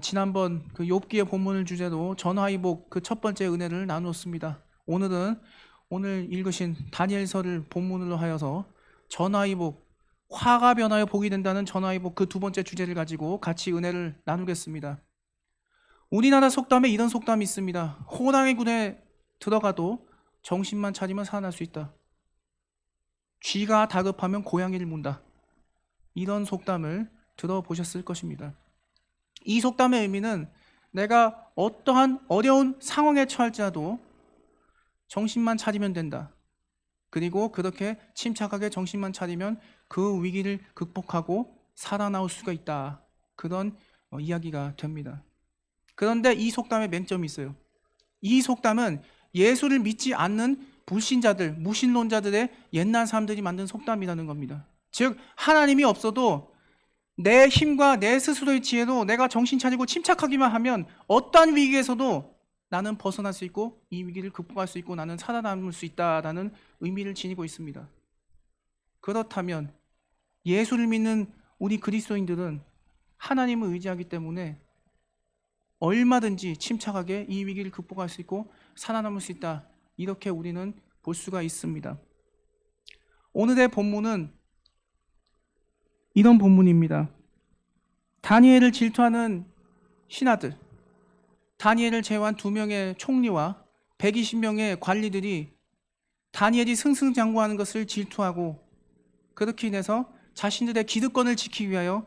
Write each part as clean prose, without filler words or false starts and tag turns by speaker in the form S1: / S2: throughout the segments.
S1: 지난번 그 욥기의 본문을 주제로 전화위복 그 첫 번째 은혜를 나누었습니다. 오늘 읽으신 다니엘서를 본문으로 하여서 전화위복, 화가 변하여 복이 된다는 전화위복 그 두 번째 주제를 가지고 같이 은혜를 나누겠습니다. 우리나라 속담에 이런 속담이 있습니다. 호랑이 굴에 들어가도 정신만 차리면 살아날 수 있다. 쥐가 다급하면 고양이를 문다. 이런 속담을 들어보셨을 것입니다. 이 속담의 의미는 내가 어떠한 어려운 상황에 처할지라도 정신만 차리면 된다. 그리고 그렇게 침착하게 정신만 차리면 그 위기를 극복하고 살아나올 수가 있다. 그런 이야기가 됩니다. 그런데 이 속담에 맹점이 있어요. 이 속담은 예수를 믿지 않는 불신자들, 무신론자들의 옛날 사람들이 만든 속담이라는 겁니다. 즉 하나님이 없어도 내 힘과 내 스스로의 지혜로 내가 정신 차리고 침착하기만 하면 어떠한 위기에서도 나는 벗어날 수 있고 이 위기를 극복할 수 있고 나는 살아남을 수 있다라는 의미를 지니고 있습니다. 그렇다면 예수를 믿는 우리 그리스도인들은 하나님을 의지하기 때문에 얼마든지 침착하게 이 위기를 극복할 수 있고 살아남을 수 있다. 이렇게 우리는 볼 수가 있습니다. 오늘의 본문은 이런 본문입니다. 다니엘을 질투하는 신하들, 다니엘을 제외한 2명의 총리와 120명의 관리들이 다니엘이 승승장구하는 것을 질투하고 그렇게 인해서 자신들의 기득권을 지키기 위하여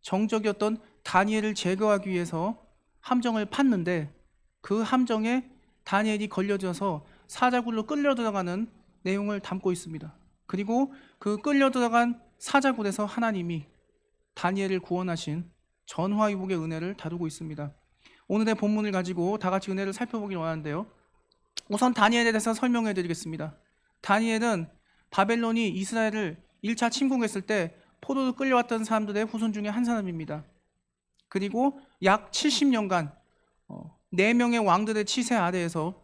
S1: 정적이었던 다니엘을 제거하기 위해서 함정을 팠는데 그 함정에 다니엘이 걸려져서 사자굴로 끌려 들어가는 내용을 담고 있습니다. 그리고 그 끌려 들어간 사자굴에서 하나님이 다니엘을 구원하신 전화위복의 은혜를 다루고 있습니다. 오늘의 본문을 가지고 다 같이 은혜를 살펴보길 원하는데요. 우선 다니엘에 대해서 설명해 드리겠습니다. 다니엘은 바벨론이 이스라엘을 1차 침공했을 때 포로로 끌려왔던 사람들의 후손 중에 한 사람입니다. 그리고 약 70년간 4명의 왕들의 치세 아래에서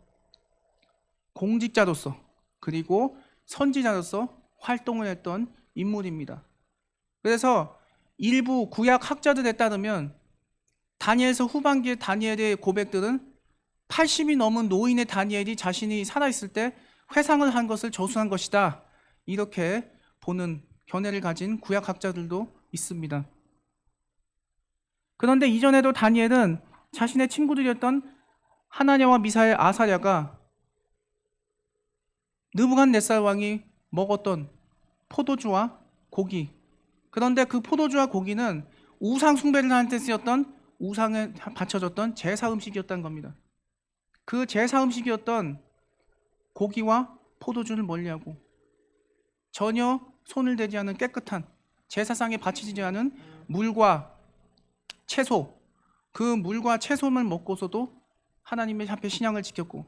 S1: 공직자로서 그리고 선지자로서 활동을 했던 인물입니다. 그래서 일부 구약 학자들에 따르면 다니엘서 후반기의 다니엘의 고백들은 80이 넘은 노인의 다니엘이 자신이 살아있을 때 회상을 한 것을 저술한 것이다. 이렇게 보는 견해를 가진 구약 학자들도 있습니다. 그런데 이전에도 다니엘은 자신의 친구들이었던 하나냐와 미사엘, 아사랴가 느부갓네살 왕이 먹었던 포도주와 고기, 그런데 그 포도주와 고기는 우상 숭배를 하는 데 쓰였던 우상에 바쳐졌던 제사 음식이었다는 겁니다. 그 제사 음식이었던 고기와 포도주를 멀리하고 전혀 손을 대지 않은 깨끗한 제사상에 바치지 않은 물과 채소, 그 물과 채소만 먹고서도 하나님의 앞에 신앙을 지켰고,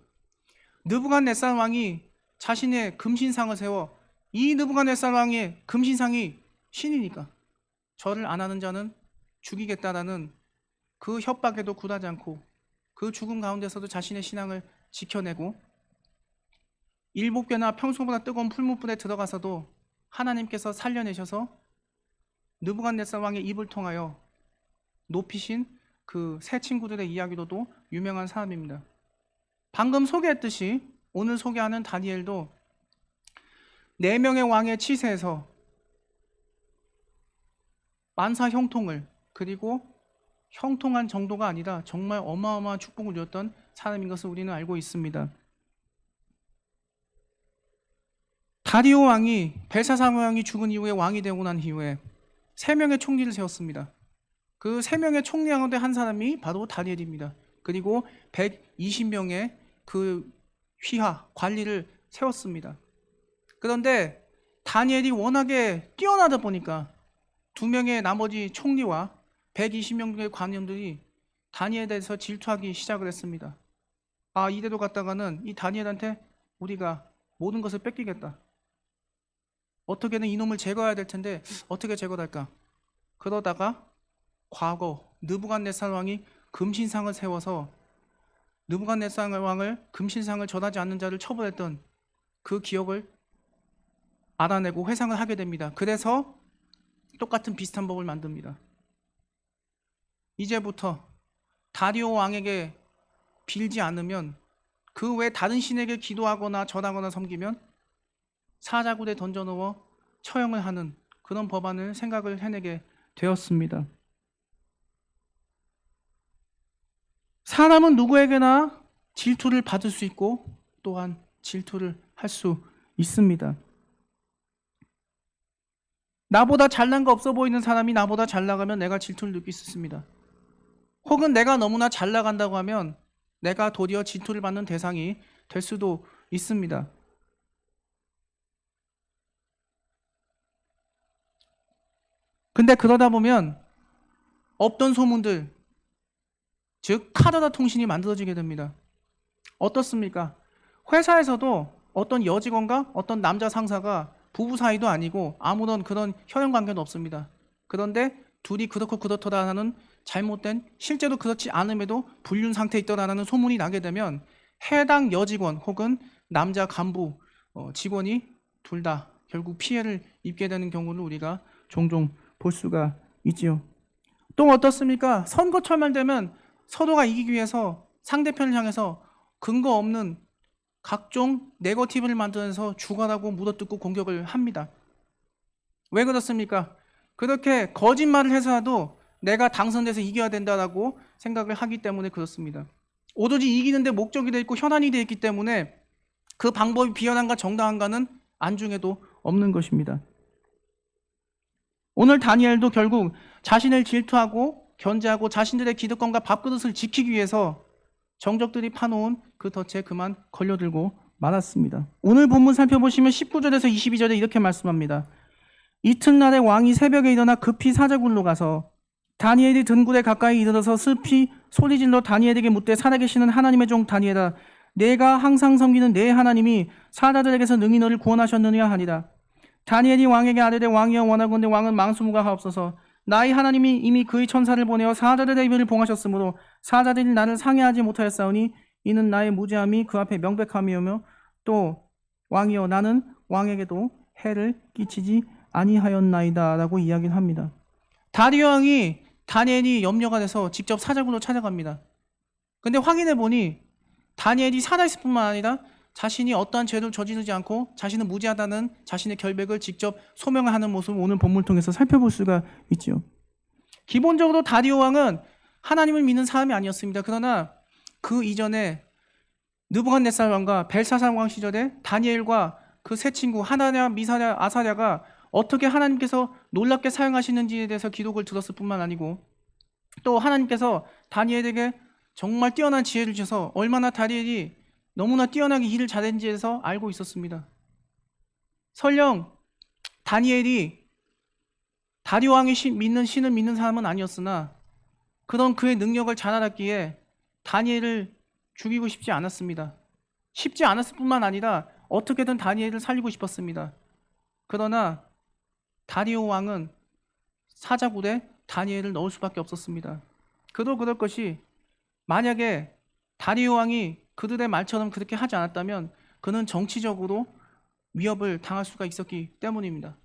S1: 느부갓네살 왕이 자신의 금신상을 세워 이 느부갓네살 왕의 금신상이 신이니까 절을 안 하는 자는 죽이겠다라는 그 협박에도 굴하지 않고 그 죽음 가운데서도 자신의 신앙을 지켜내고, 7배나 평소보다 뜨거운 풀무불에 들어가서도 하나님께서 살려내셔서 느부갓네살 왕의 입을 통하여 높이신 그 세 친구들의 이야기로도 유명한 사람입니다. 방금 소개했듯이 오늘 소개하는 다니엘도 4명의 왕의 치세에서 만사 형통을, 그리고 형통한 정도가 아니라 정말 어마어마한 축복을 누렸던 사람인 것을 우리는 알고 있습니다. 다리오 왕이 벨사살 왕이 죽은 이후에 왕이 되고 난 이후에 3명의 총리를 세웠습니다. 그 3명의 총리 가운데 한 사람이 바로 다니엘입니다. 그리고 120명의 그 휘하, 관리를 세웠습니다. 그런데 다니엘이 워낙에 뛰어나다 보니까 2명의 나머지 총리와 120명의 관원들이 다니엘에 대해서 질투하기 시작을 했습니다. 아, 이대로 갔다가는 이 다니엘한테 우리가 모든 것을 뺏기겠다. 어떻게든 이놈을 제거해야 될 텐데 어떻게 제거할까? 그러다가 과거 느부갓네살 왕이 금신상을 세워서 느부갓네살 왕을 금신상을 절하지 않는 자를 처벌했던 그 기억을 알아내고 회상을 하게 됩니다. 그래서 똑같은 비슷한 법을 만듭니다. 이제부터 다리오 왕에게 빌지 않으면, 그 외 다른 신에게 기도하거나 절하거나 섬기면 사자굴에 던져넣어 처형을 하는 그런 법안을 생각을 해내게 되었습니다. 사람은 누구에게나 질투를 받을 수 있고 또한 질투를 할 수 있습니다. 나보다 잘난 거 없어 보이는 사람이 나보다 잘 나가면 내가 질투를 느낄 수 있습니다. 혹은 내가 너무나 잘 나간다고 하면 내가 도리어 질투를 받는 대상이 될 수도 있습니다. 근데 그러다 보면 없던 소문들, 즉 카더라 통신이 만들어지게 됩니다. 어떻습니까? 회사에서도 어떤 여직원과 어떤 남자 상사가 부부 사이도 아니고 아무런 그런 혈연 관계도 없습니다. 그런데 둘이 그렇고 그렇더라라는 잘못된, 실제로 그렇지 않음에도 불륜 상태에 있더라라는 소문이 나게 되면 해당 여직원 혹은 남자 간부 직원이 둘 다 결국 피해를 입게 되는 경우를 우리가 종종 볼 수가 있지요. 또 어떻습니까? 선거철만 되면 서로가 이기기 위해서 상대편을 향해서 근거 없는 각종 네거티브를 만들어서 죽어라고 물어뜯고 공격을 합니다. 왜 그렇습니까? 그렇게 거짓말을 해서라도 내가 당선돼서 이겨야 된다라고 생각을 하기 때문에 그렇습니다. 오로지 이기는데 목적이 되어 있고 혈안이 되어 있기 때문에 그 방법이 비열한가 정당한가는 안중에도 없는 것입니다. 오늘 다니엘도 결국 자신을 질투하고 견제하고 자신들의 기득권과 밥그릇을 지키기 위해서 정적들이 파놓은 그 덫에 그만 걸려들고 말았습니다. 오늘 본문 살펴보시면 19절에서 22절에 이렇게 말씀합니다. 이튿날에 왕이 새벽에 일어나 급히 사자굴로 가서 다니엘이 든 굴에 가까이 이르러서 슬피 소리질러 다니엘에게 묻되 살아계시는 하나님의 종 다니엘아, 내가 항상 섬기는 내 하나님이 사자들에게서 능히 너를 구원하셨느냐 하니라. 다니엘이 왕에게 아뢰되 왕이여 원하건대 왕은 망수무가하옵소서. 나의 하나님이 이미 그의 천사를 보내어 사자들의 입을 봉하셨으므로 사자들이 나를 상해하지 못하였사오니 이는 나의 무죄함이 그 앞에 명백함이오며 또 왕이여 나는 왕에게도 해를 끼치지 아니하였나이다 라고 이야기를 합니다. 다리오 왕이 다니엘이 염려가 돼서 직접 사자굴로 찾아갑니다. 근데 확인해 보니 다니엘이 살아있을 뿐만 아니라 자신이 어떠한 죄를 저지르지 않고 자신은 무죄하다는 자신의 결백을 직접 소명하는 모습을 오늘 본문을 통해서 살펴볼 수가 있죠. 기본적으로 다리오 왕은 하나님을 믿는 사람이 아니었습니다. 그러나 그 이전에 느부갓네살 왕과 벨사살 왕 시절에 다니엘과 그 세 친구 하나냐, 미사랴, 아사랴가 어떻게 하나님께서 놀랍게 사용하시는지에 대해서 기록을 들었을 뿐만 아니고 또 하나님께서 다니엘에게 정말 뛰어난 지혜를 주셔서 얼마나 다니엘이 너무나 뛰어나게 일을 잘했는지에 대해서 알고 있었습니다. 설령 다니엘이 다리오 왕이 믿는 신을 믿는 사람은 아니었으나 그런 그의 능력을 잘 알았기에 다니엘을 죽이고 싶지 않았습니다. 쉽지 않았을 뿐만 아니라 어떻게든 다니엘을 살리고 싶었습니다. 그러나 다리오 왕은 사자굴에 다니엘을 넣을 수밖에 없었습니다. 그도 그럴 것이 만약에 다리오 왕이 그들의 말처럼 그렇게 하지 않았다면 그는 정치적으로 위협을 당할 수가 있었기 때문입니다.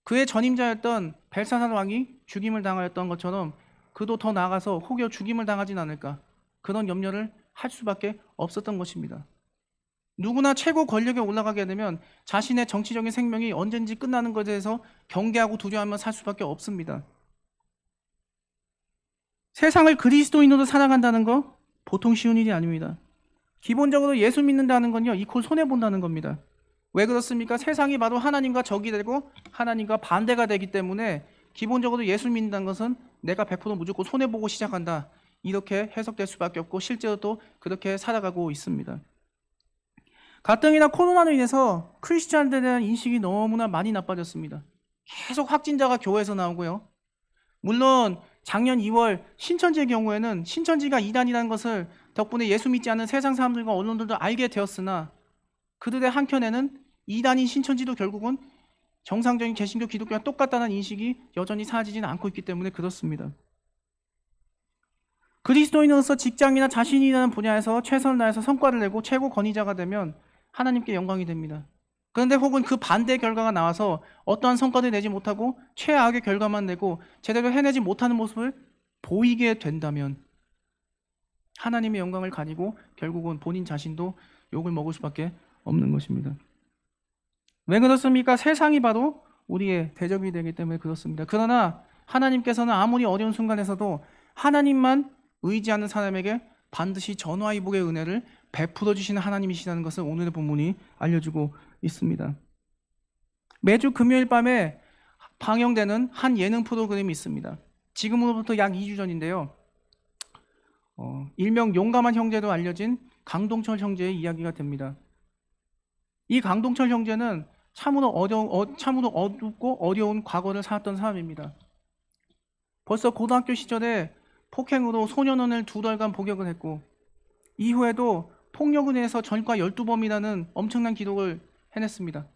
S1: 그의 전임자였던 벨사살 왕이 죽임을 당하였던 것처럼 그도 더 나아가서 혹여 죽임을 당하진 않을까 그런 염려를 할 수밖에 없었던 것입니다. 누구나 최고 권력에 올라가게 되면 자신의 정치적인 생명이 언젠지 끝나는 것에 대해서 경계하고 두려워하며 살 수밖에 없습니다. 세상을 그리스도인으로 살아간다는 거 보통 쉬운 일이 아닙니다. 기본적으로 예수 믿는다는 건요, 이퀄 손해본다는 겁니다. 왜 그렇습니까? 세상이 바로 하나님과 적이 되고 하나님과 반대가 되기 때문에 기본적으로 예수 믿는다는 것은 내가 100% 무조건 손해보고 시작한다. 이렇게 해석될 수밖에 없고 실제로 또 그렇게 살아가고 있습니다. 가뜩이나 코로나로 인해서 크리스찬들에 대한 인식이 너무나 많이 나빠졌습니다. 계속 확진자가 교회에서 나오고요. 물론 작년 2월 신천지의 경우에는 신천지가 이단이라는 것을 덕분에 예수 믿지 않는 세상 사람들과 언론들도 알게 되었으나 그들의 한켠에는 이단인 신천지도 결국은 정상적인 개신교 기독교와 똑같다는 인식이 여전히 사라지지는 않고 있기 때문에 그렇습니다. 그리스도인으로서 직장이나 자신이라는 분야에서 최선을 다해서 성과를 내고 최고 권위자가 되면 하나님께 영광이 됩니다. 그런데 혹은 그 반대 결과가 나와서 어떠한 성과를 내지 못하고 최악의 결과만 내고 제대로 해내지 못하는 모습을 보이게 된다면 하나님의 영광을 가지고 결국은 본인 자신도 욕을 먹을 수밖에 없는 것입니다. 왜 그렇습니까? 세상이 바로 우리의 대적이 되기 때문에 그렇습니다. 그러나 하나님께서는 아무리 어려운 순간에서도 하나님만 의지하는 사람에게 반드시 전화위복의 은혜를 베풀어 주시는 하나님이시라는 것을 오늘의 본문이 알려주고 있습니다. 매주 금요일 밤에 방영되는 한 예능 프로그램이 있습니다. 지금으로부터 약 2주 전인데요. 일명 용감한 형제로 알려진 강동철 형제의 이야기가 됩니다. 이 강동철 형제는 참으로 어둡고 어려운 과거를 살았던 사람입니다. 벌써 고등학교 시절에 폭행으로 소년원을 2달간 복역을 했고, 이후에도 폭력을 인해서 전과 12범이라는 엄청난 기록을 해냈습니다.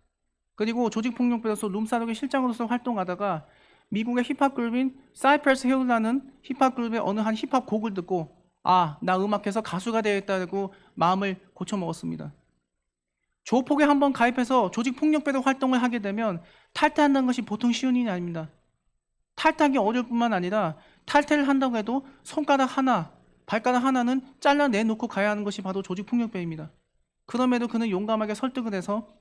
S1: 그리고 조직폭력배로서 룸사롱의 실장으로서 활동하다가 미국의 힙합 그룹인 사이프러스 힐이라는 힙합 그룹의 어느 한 힙합 곡을 듣고 나 음악해서 가수가 되겠다고 마음을 고쳐먹었습니다. 조폭에 한번 가입해서 조직폭력배로 활동을 하게 되면 탈퇴한다는 것이 보통 쉬운 일이 아닙니다. 탈퇴하기 어려울 뿐만 아니라 탈퇴를 한다고 해도 손가락 하나, 발가락 하나는 잘라내놓고 가야 하는 것이 바로 조직폭력배입니다. 그럼에도 그는 용감하게 설득을 해서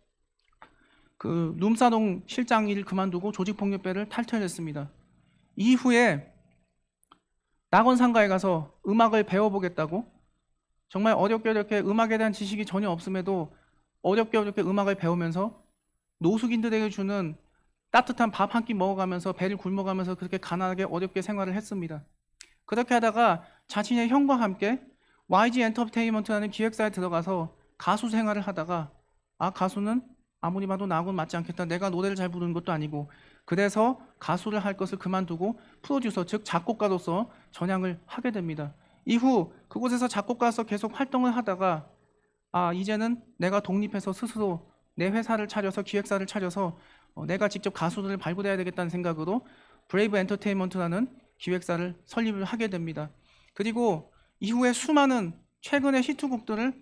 S1: 그 룸사롱 실장 일을 그만두고 조직폭력배를 탈퇴했습니다. 이후에 낙원상가에 가서 음악을 배워보겠다고 정말 어렵게 음악에 대한 지식이 전혀 없음에도 어렵게 음악을 배우면서 노숙인들에게 주는 따뜻한 밥 한 끼 먹어가면서 배를 굶어가면서 그렇게 가난하게 어렵게 생활을 했습니다. 그렇게 하다가 자신의 형과 함께 YG 엔터테인먼트라는 기획사에 들어가서 가수 생활을 하다가 가수는 아무리 봐도 나하고는 맞지 않겠다. 내가 노래를 잘 부르는 것도 아니고, 그래서 가수를 할 것을 그만두고 프로듀서 즉 작곡가로서 전향을 하게 됩니다. 이후 그곳에서 작곡가로서 계속 활동을 하다가 이제는 내가 독립해서 스스로 내 회사를 차려서 기획사를 차려서 내가 직접 가수들을 발굴해야 되겠다는 생각으로 브레이브 엔터테인먼트라는 기획사를 설립을 하게 됩니다. 그리고 이후에 수많은 최근의 히트곡들을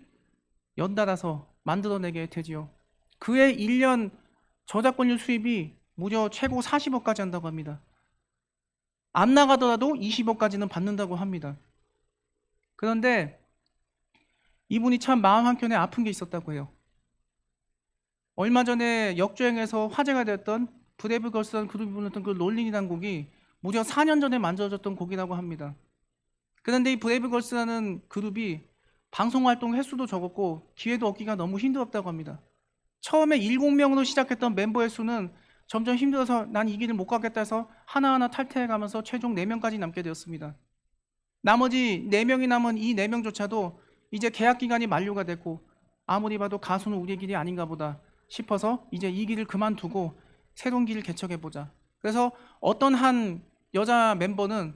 S1: 연달아서 만들어내게 되지요. 그의 1년 저작권료 수입이 무려 최고 40억까지 한다고 합니다. 안 나가더라도 20억까지는 받는다고 합니다. 그런데 이분이 참 마음 한켠에 아픈 게 있었다고 해요. 얼마 전에 역주행해서 화제가 되었던 브레이브걸스라는 그룹이 불렀던 그 롤린이라는 곡이 무려 4년 전에 만들어졌던 곡이라고 합니다. 그런데 이 브레이브걸스라는 그룹이 방송활동 횟수도 적었고 기회도 얻기가 너무 힘들었다고 합니다. 처음에 7명으로 시작했던 멤버의 수는 점점 힘들어서 난 이 길을 못 가겠다 해서 하나하나 탈퇴해가면서 최종 4명까지 남게 되었습니다. 나머지 4명이 남은 이 4명조차도 이제 계약 기간이 만료가 됐고 아무리 봐도 가수는 우리의 길이 아닌가 보다 싶어서 이제 이 길을 그만두고 새로운 길을 개척해보자. 그래서 어떤 한 여자 멤버는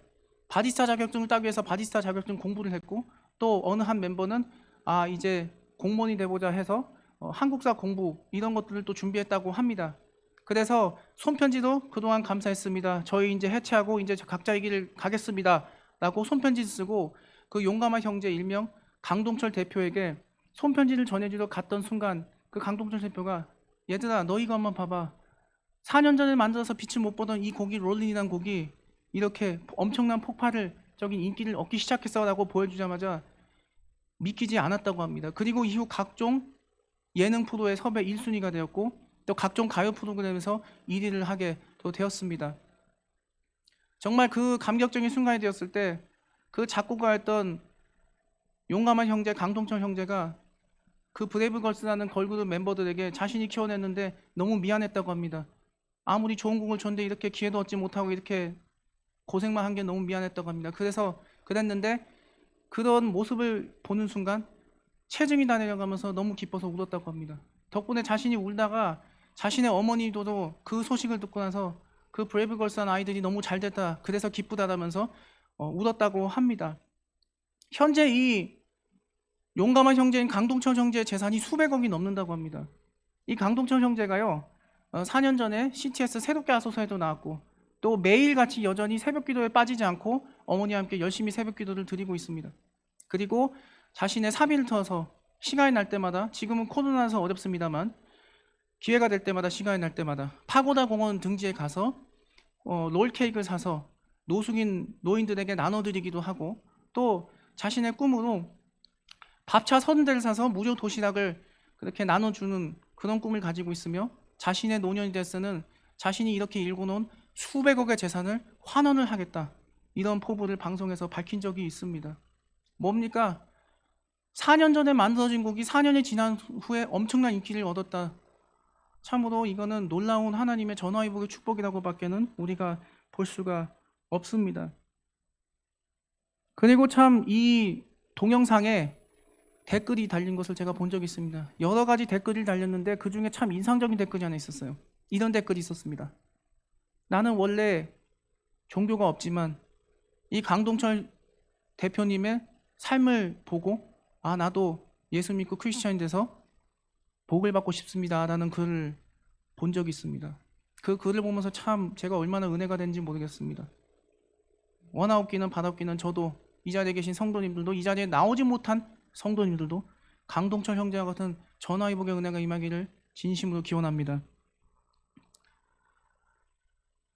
S1: 바리스타 자격증을 따기 위해서 바리스타 자격증 공부를 했고, 또 어느 한 멤버는 이제 공무원이 돼보자 해서 한국사 공부 이런 것들을 또 준비했다고 합니다. 그래서 손편지도 그동안 감사했습니다. 저희 이제 해체하고 이제 각자의 길을 가겠습니다 라고 손편지를 쓰고 그 용감한 형제 일명 강동철 대표에게 손편지를 전해주러 갔던 순간 그 강동철 대표가 얘들아 너 이거 한번 봐봐. 4년 전에 만들어서 빛을 못 보던 이 곡이 롤린이라는 곡이 이렇게 엄청난 폭발적인 인기를 얻기 시작했어 라고 보여주자마자 믿기지 않았다고 합니다. 그리고 이후 각종 예능 프로의 섭외 1순위가 되었고 또 각종 가요 프로그램에서 1위를 하게 되었습니다. 정말 그 감격적인 순간이 되었을 때 그 작곡가였던 용감한 형제 강동철 형제가 그 브레이브걸스라는 걸그룹 멤버들에게 자신이 키워냈는데 너무 미안했다고 합니다. 아무리 좋은 곡을 줬는데 이렇게 기회도 얻지 못하고 이렇게 고생만 한 게 너무 미안했다고 합니다. 그래서 그랬는데 그런 모습을 보는 순간 체증이 다 내려가면서 너무 기뻐서 울었다고 합니다. 덕분에 자신이 울다가 자신의 어머니도 그 소식을 듣고 나서 그 브레이브걸스한 아이들이 너무 잘 됐다. 그래서 기쁘다라면서 울었다고 합니다. 현재 이 용감한 형제인 강동철 형제의 재산이 수백억이 넘는다고 합니다. 이 강동철 형제가요 4년 전에 CTS 새롭게 하소서에도 나왔고 또 매일같이 여전히 새벽기도에 빠지지 않고 어머니와 함께 열심히 새벽기도를 드리고 있습니다. 그리고 자신의 사비를 터서 시간이 날 때마다, 지금은 코로나라서 어렵습니다만 기회가 될 때마다, 시간이 날 때마다 파고다 공원 등지에 가서 롤케이크를 사서 노숙인 노인들에게 나눠드리기도 하고 또 자신의 꿈으로 밥차 30대를 사서 무료 도시락을 그렇게 나눠주는 그런 꿈을 가지고 있으며 자신의 노년이 됐으는 자신이 이렇게 일궈놓은 수백억의 재산을 환원을 하겠다. 이런 포부를 방송에서 밝힌 적이 있습니다. 뭡니까? 4년 전에 만들어진 곡이 4년이 지난 후에 엄청난 인기를 얻었다. 참으로 이거는 놀라운 하나님의 전화위복의 축복이라고 밖에는 우리가 볼 수가 없습니다. 그리고 참 이 동영상에 댓글이 달린 것을 제가 본 적이 있습니다. 여러 가지 댓글이 달렸는데 그 중에 참 인상적인 댓글이 하나 있었어요. 이런 댓글이 있었습니다. 나는 원래 종교가 없지만 이 강동철 대표님의 삶을 보고 나도 예수 믿고 크리스천이 돼서 복을 받고 싶습니다 라는 글을 본 적이 있습니다. 그 글을 보면서 참 제가 얼마나 은혜가 된지 모르겠습니다. 원하옵기는 바라옵기는 저도 이 자리에 계신 성도님들도 이 자리에 나오지 못한 성도님들도 강동철 형제와 같은 전화위복의 은혜가 임하기를 진심으로 기원합니다.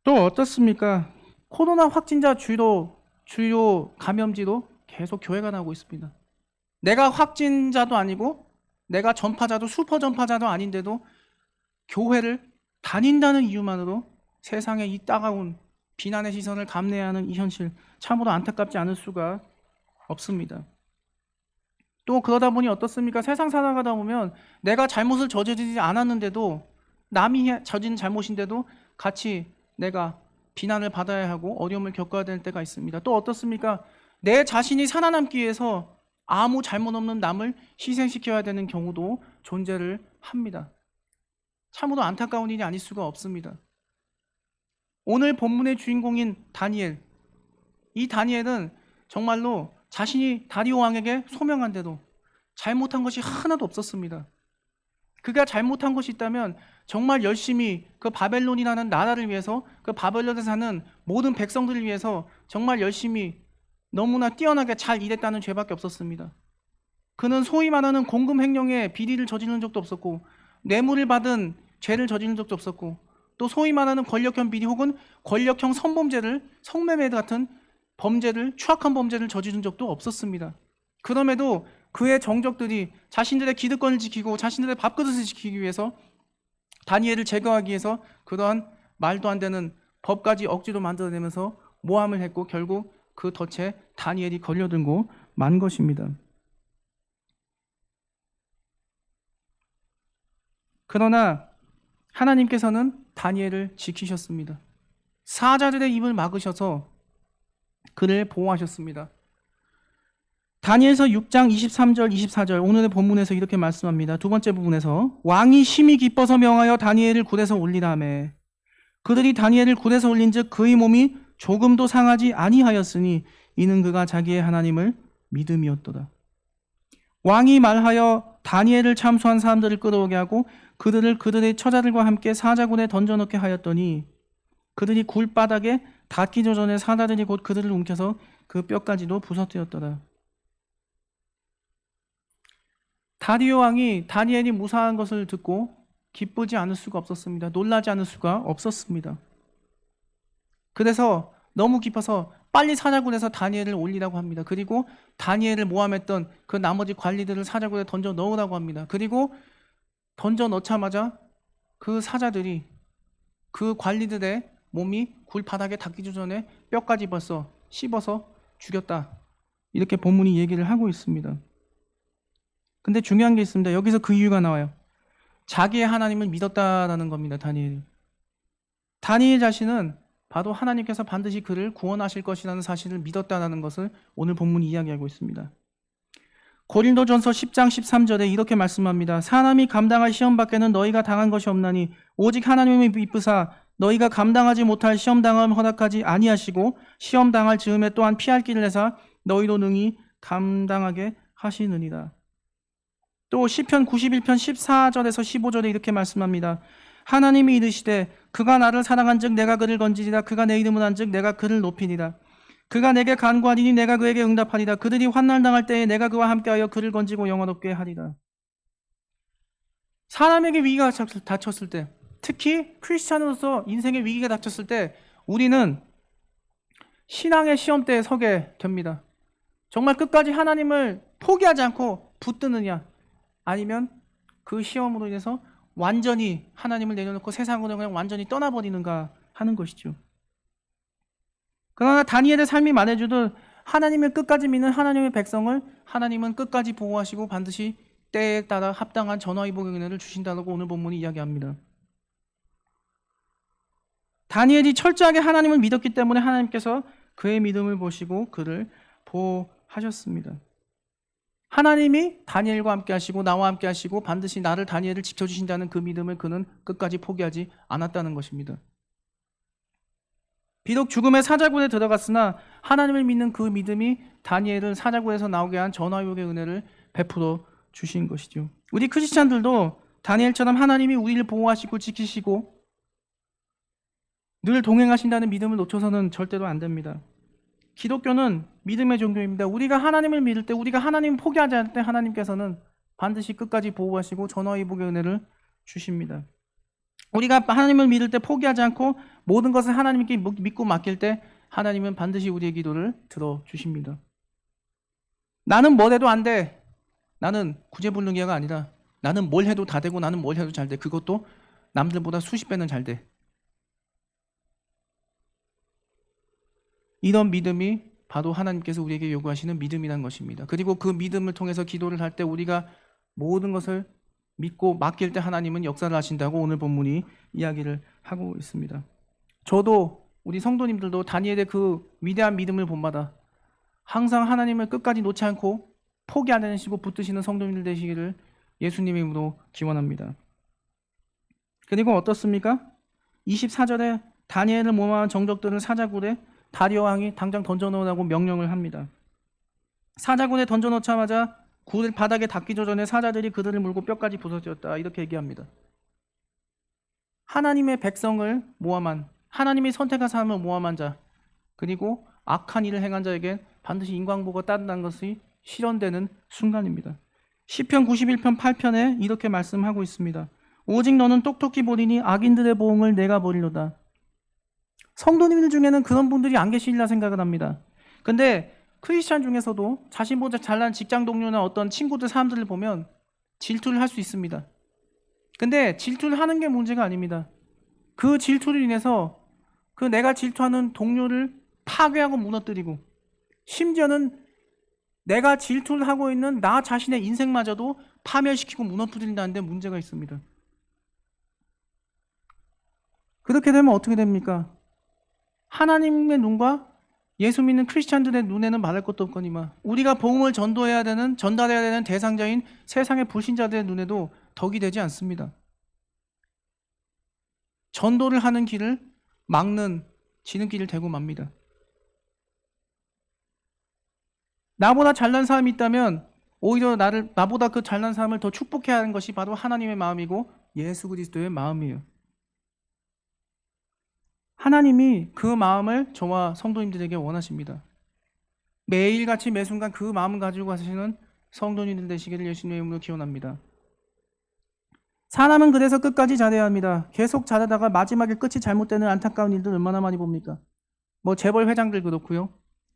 S1: 또 어떻습니까? 코로나 확진자 주요 감염지로 계속 교회가 나오고 있습니다. 내가 확진자도 아니고 내가 전파자도 슈퍼 전파자도 아닌데도 교회를 다닌다는 이유만으로 세상에 이 따가운 비난의 시선을 감내해야 하는 이 현실, 참으로 안타깝지 않을 수가 없습니다. 또 그러다 보니 어떻습니까? 세상 살아가다 보면 내가 잘못을 저지르지 않았는데도 남이 저지른 잘못인데도 같이 내가 비난을 받아야 하고 어려움을 겪어야 될 때가 있습니다. 또 어떻습니까? 내 자신이 살아남기 위해서 아무 잘못 없는 남을 희생시켜야 되는 경우도 존재를 합니다. 참으로 안타까운 일이 아닐 수가 없습니다. 오늘 본문의 주인공인 다니엘, 이 다니엘은 정말로 자신이 다리오 왕에게 소명한데도 잘못한 것이 하나도 없었습니다. 그가 잘못한 것이 있다면 정말 열심히 그 바벨론이라는 나라를 위해서, 그 바벨론에 사는 모든 백성들을 위해서 정말 열심히 너무나 뛰어나게 잘 일했다는 죄밖에 없었습니다. 그는 소위 말하는 공금 횡령의 비리를 저지른 적도 없었고, 뇌물을 받은 죄를 저지른 적도 없었고, 또 소위 말하는 권력형 비리 혹은 권력형 성범죄를, 성매매 같은 범죄를, 추악한 범죄를 저지른 적도 없었습니다. 그럼에도 그의 정적들이 자신들의 기득권을 지키고 자신들의 밥그릇을 지키기 위해서 다니엘을 제거하기 위해서 그러한 말도 안 되는 법까지 억지로 만들어내면서 모함을 했고 결국 그 덫에 다니엘이 걸려들고 만 것입니다. 그러나 하나님께서는 다니엘을 지키셨습니다. 사자들의 입을 막으셔서 그를 보호하셨습니다. 다니엘서 6장 23절 24절 오늘의 본문에서 이렇게 말씀합니다. 두 번째 부분에서 왕이 심히 기뻐서 명하여 다니엘을 굴에서 올리라매 그들이 다니엘을 굴에서 올린즉 그의 몸이 조금도 상하지 아니하였으니 이는 그가 자기의 하나님을 믿음이었도다. 왕이 말하여 다니엘을 참수한 사람들을 끌어오게 하고 그들을 그들의 처자들과 함께 사자굴에 던져넣게 하였더니 그들이 굴바닥에 닿기 전에 사자들이 곧 그들을 움켜서 그 뼈까지도 부서뜨렸더라. 다리오 왕이 다니엘이 무사한 것을 듣고 기쁘지 않을 수가 없었습니다. 놀라지 않을 수가 없었습니다. 그래서 너무 기뻐서 빨리 사자굴에서 다니엘을 올리라고 합니다. 그리고 다니엘을 모함했던 그 나머지 관리들을 사자굴에 던져 넣으라고 합니다. 그리고 던져 넣자마자 그 사자들이 그 관리들의 몸이 굴 바닥에 닿기 전에 뼈까지 벌써 씹어서 죽였다. 이렇게 본문이 얘기를 하고 있습니다. 근데 중요한 게 있습니다. 여기서 그 이유가 나와요. 자기의 하나님을 믿었다라는 겁니다. 다니엘 자신은 바로 하나님께서 반드시 그를 구원하실 것이라는 사실을 믿었다라는 것을 오늘 본문이 이야기하고 있습니다. 고린도전서 10장 13절에 이렇게 말씀합니다. 사람이 감당할 시험 밖에는 너희가 당한 것이 없나니 오직 하나님이 이쁘사 너희가 감당하지 못할 시험 당함을 허락하지 아니하시고 시험 당할 즈음에 또한 피할 길을 내사 너희도 능히 감당하게 하시느니라. 또 시편 91편 14절에서 15절에 이렇게 말씀합니다. 하나님이 이르시되 그가 나를 사랑한즉 내가 그를 건지리라. 그가 내 이름을 한즉 내가 그를 높이리라. 그가 내게 간구하리니 내가 그에게 응답하리라. 그들이 환난 당할 때에 내가 그와 함께하여 그를 건지고 영원롭게 하리라. 사람에게 위기가 닥쳤을 때, 특히 크리스찬으로서 인생의 위기가 닥쳤을 때 우리는 신앙의 시험대에 서게 됩니다. 정말 끝까지 하나님을 포기하지 않고 붙드느냐, 아니면 그 시험으로 인해서 완전히 하나님을 내려놓고 세상으로 그냥 완전히 떠나버리는가 하는 것이죠. 그러나 다니엘의 삶이 말해주듯 하나님을 끝까지 믿는 하나님의 백성을 하나님은 끝까지 보호하시고 반드시 때에 따라 합당한 전화위복의 은혜를 주신다고 오늘 본문이 이야기합니다. 다니엘이 철저하게 하나님을 믿었기 때문에 하나님께서 그의 믿음을 보시고 그를 보호하셨습니다. 하나님이 다니엘과 함께 하시고 나와 함께 하시고 반드시 나를 다니엘을 지켜주신다는 그 믿음을 그는 끝까지 포기하지 않았다는 것입니다. 비록 죽음의 사자굴에 들어갔으나 하나님을 믿는 그 믿음이 다니엘을 사자굴에서 나오게 한 전화유혹의 은혜를 베풀어 주신 것이죠. 우리 크리스찬들도 다니엘처럼 하나님이 우리를 보호하시고 지키시고 늘 동행하신다는 믿음을 놓쳐서는 절대로 안 됩니다. 기독교는 믿음의 종교입니다. 우리가 하나님을 믿을 때, 우리가 하나님을 포기하지 않을 때 하나님께서는 반드시 끝까지 보호하시고 전화위복의 은혜를 주십니다. 우리가 하나님을 믿을 때 포기하지 않고 모든 것을 하나님께 믿고 맡길 때 하나님은 반드시 우리의 기도를 들어주십니다. 나는 뭘 해도 안 돼. 나는 구제불능이가 아니라 나는 뭘 해도 다 되고 나는 뭘 해도 잘 돼. 그것도 남들보다 수십 배는 잘 돼. 이런 믿음이 바로 하나님께서 우리에게 요구하시는 믿음이라는 것입니다. 그리고 그 믿음을 통해서 기도를 할 때 우리가 모든 것을 믿고 맡길 때 하나님은 역사를 하신다고 오늘 본문이 이야기를 하고 있습니다. 저도 우리 성도님들도 다니엘의 그 위대한 믿음을 본받아 항상 하나님을 끝까지 놓지 않고 포기 안 하시고 붙드시는 성도님들 되시기를 예수님의 이름으로 기원합니다. 그리고 어떻습니까? 24절에 다니엘을 모함한 정적들을 사자굴에 다리오 왕이 당장 던져놓으라고 명령을 합니다. 사자굴에 던져놓자마자 굴 바닥에 닿기 전에 사자들이 그들을 물고 뼈까지 부서졌다, 이렇게 얘기합니다. 하나님의 백성을 모함한, 하나님이 선택한 사람을 모함한 자, 그리고 악한 일을 행한 자에게 반드시 인과응보가 따른다는 것이 실현되는 순간입니다. 시편 91편 8편에 이렇게 말씀하고 있습니다. 오직 너는 똑똑히 보리니 악인들의 보응을 내가 보리로다. 성도님들 중에는 그런 분들이 안 계시리라 생각을 합니다. 근데 크리스찬 중에서도 자신보다 잘난 직장 동료나 어떤 친구들, 사람들을 보면 질투를 할 수 있습니다. 근데 질투를 하는 게 문제가 아닙니다. 그 질투를 인해서 그 내가 질투하는 동료를 파괴하고 무너뜨리고, 심지어는 내가 질투를 하고 있는 나 자신의 인생마저도 파멸시키고 무너뜨린다는 데 문제가 있습니다. 그렇게 되면 어떻게 됩니까? 하나님의 눈과 예수 믿는 크리스찬들의 눈에는 말할 것도 없거니와 우리가 복음을 전달해야 되는 대상자인 세상의 불신자들의 눈에도 덕이 되지 않습니다. 전도를 하는 길을 막는 지름길을 대고 맙니다. 나보다 잘난 사람이 있다면 오히려 나보다 그 잘난 사람을 더 축복해야 하는 것이 바로 하나님의 마음이고 예수 그리스도의 마음이에요. 하나님이 그 마음을 저와 성도님들에게 원하십니다. 매일같이 매순간 그 마음을 가지고 가시는 성도님들 되시기를 예수님의 이름으로 기원합니다. 사람은 그래서 끝까지 잘해야 합니다. 계속 잘하다가 마지막에 끝이 잘못되는 안타까운 일들 얼마나 많이 봅니까? 재벌 회장들 그렇고요.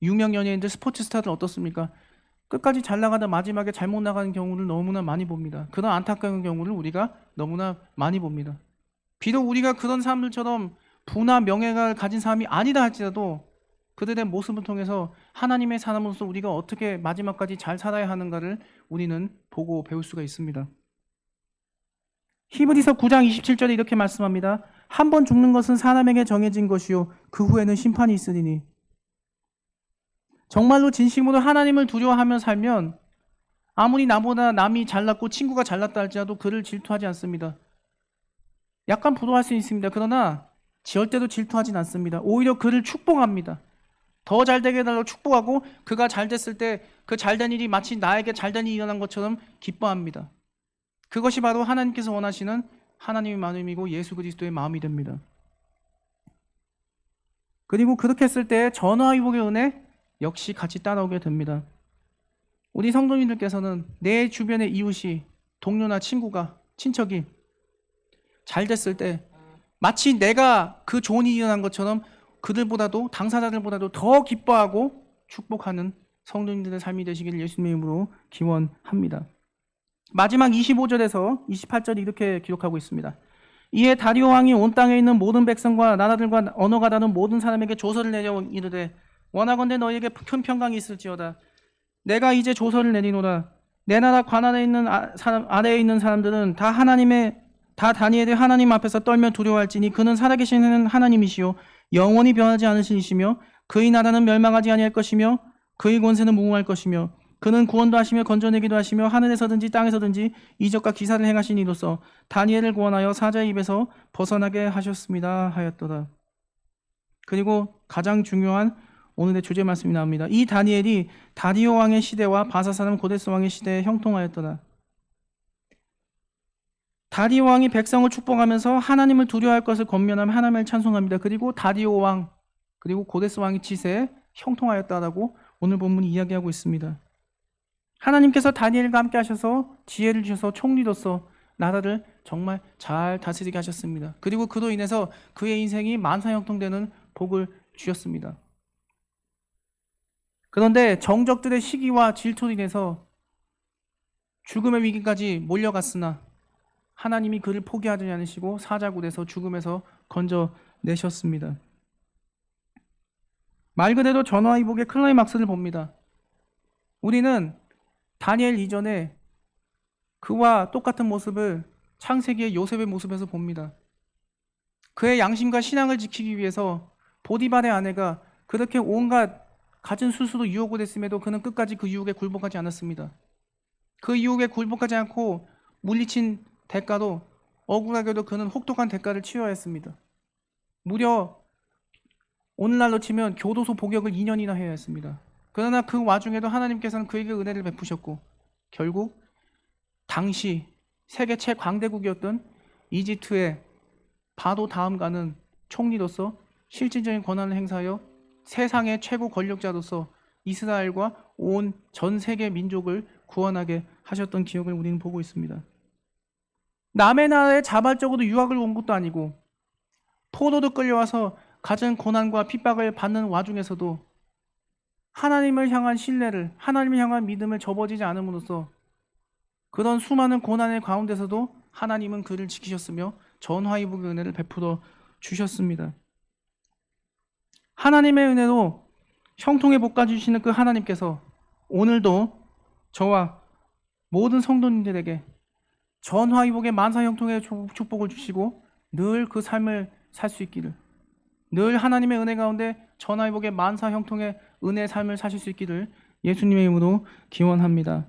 S1: 유명 연예인들, 스포츠 스타들 어떻습니까? 끝까지 잘 나가다 마지막에 잘못 나가는 경우를 너무나 많이 봅니다. 그런 안타까운 경우를 우리가 너무나 많이 봅니다. 비록 우리가 그런 사람들처럼 부나 명예를 가진 사람이 아니다 할지라도 그들의 모습을 통해서 하나님의 사람으로서 우리가 어떻게 마지막까지 잘 살아야 하는가를 우리는 보고 배울 수가 있습니다. 히브리서 9장 27절에 이렇게 말씀합니다. 한 번 죽는 것은 사람에게 정해진 것이요 그 후에는 심판이 있으리니. 정말로 진심으로 하나님을 두려워하며 살면 아무리 나보다 남이 잘났고 친구가 잘났다 할지라도 그를 질투하지 않습니다. 약간 부러워할 수 있습니다. 그러나 절대로 질투하진 않습니다. 오히려 그를 축복합니다. 더 잘되게 해달라고 축복하고 그가 잘 됐을 때 그 잘된 일이 마치 나에게 잘된 일이 일어난 것처럼 기뻐합니다. 그것이 바로 하나님께서 원하시는 하나님의 마음이고 예수 그리스도의 마음이 됩니다. 그리고 그렇게 했을 때 전화위복의 은혜 역시 같이 따라오게 됩니다. 우리 성도님들께서는 내 주변의 이웃이, 동료나 친구가, 친척이 잘 됐을 때 마치 내가 그 좋은 일이 일어난 것처럼 그들보다도, 당사자들보다도 더 기뻐하고 축복하는 성도님들의 삶이 되시기를 예수님의 이름으로 기원합니다. 마지막 25절에서 28절이 이렇게 기록하고 있습니다. 이에 다리오 왕이 온 땅에 있는 모든 백성과 나라들과 언어가 다른 모든 사람에게 조서를 내려 이르되 원하건대 너희에게 큰 평강이 있을지어다. 내가 이제 조서를 내리노라. 내 나라 관할에 있는 아래에 있는 사람들은 다 다니엘의 하나님 앞에서 떨며 두려워할지니 그는 살아계시는 하나님이시요 영원히 변하지 않으시니시며 그의 나라는 멸망하지 아니할 것이며 그의 권세는 무궁할 것이며 그는 구원도 하시며 건져내기도 하시며 하늘에서든지 땅에서든지 이적과 기사를 행하신 이로써 다니엘을 구원하여 사자의 입에서 벗어나게 하셨습니다 하였더라. 그리고 가장 중요한 오늘의 주제 말씀이 나옵니다. 이 다니엘이 다리오 왕의 시대와 바사 사람 고데스 왕의 시대에 형통하였더라. 다리오 왕이 백성을 축복하면서 하나님을 두려워할 것을 권면하며 하나님을 찬송합니다. 그리고 다리오 왕 그리고 고데스 왕의 치세에 형통하였다라고 오늘 본문이 이야기하고 있습니다. 하나님께서 다니엘과 함께 하셔서 지혜를 주셔서 총리로서 나라를 정말 잘 다스리게 하셨습니다. 그리고 그로 인해서 그의 인생이 만사형통되는 복을 주셨습니다. 그런데 정적들의 시기와 질투로 인해서 죽음의 위기까지 몰려갔으나 하나님이 그를 포기하지 않으시고 사자굴에서 죽음에서 건져내셨습니다. 말 그대로 전화위복의 클라이막스를 봅니다. 우리는 다니엘 이전에 그와 똑같은 모습을 창세기의 요셉의 모습에서 봅니다. 그의 양심과 신앙을 지키기 위해서 보디발의 아내가 그렇게 온갖 갖은 수수로 유혹을 했음에도 그는 끝까지 그 유혹에 굴복하지 않았습니다. 그 유혹에 굴복하지 않고 물리친 대가로 억울하게도 그는 혹독한 대가를 치러야 했습니다. 무려 오늘날로 치면 교도소 복역을 2년이나 해야 했습니다. 그러나 그 와중에도 하나님께서는 그에게 은혜를 베푸셨고 결국 당시 세계 최강대국이었던 이집트의 바로 다음 가는 총리로서 실질적인 권한을 행사하여 세상의 최고 권력자로서 이스라엘과 온 전 세계 민족을 구원하게 하셨던 기억을 우리는 보고 있습니다. 남의 나라에 자발적으로 유학을 온 것도 아니고 포로로 끌려와서 갖은 고난과 핍박을 받는 와중에서도 하나님을 향한 신뢰를, 하나님을 향한 믿음을 접어지지 않음으로써 그런 수많은 고난의 가운데서도 하나님은 그를 지키셨으며 전화위복의 은혜를 베풀어 주셨습니다. 하나님의 은혜로 형통의 복까지 주시는 그 하나님께서 오늘도 저와 모든 성도님들에게 전화위복의 만사형통의 축복을 주시고 늘 그 삶을 살 수 있기를, 늘 하나님의 은혜 가운데 전화위복의 만사형통의 은혜의 삶을 사실 수 있기를 예수님의 이름으로 기원합니다.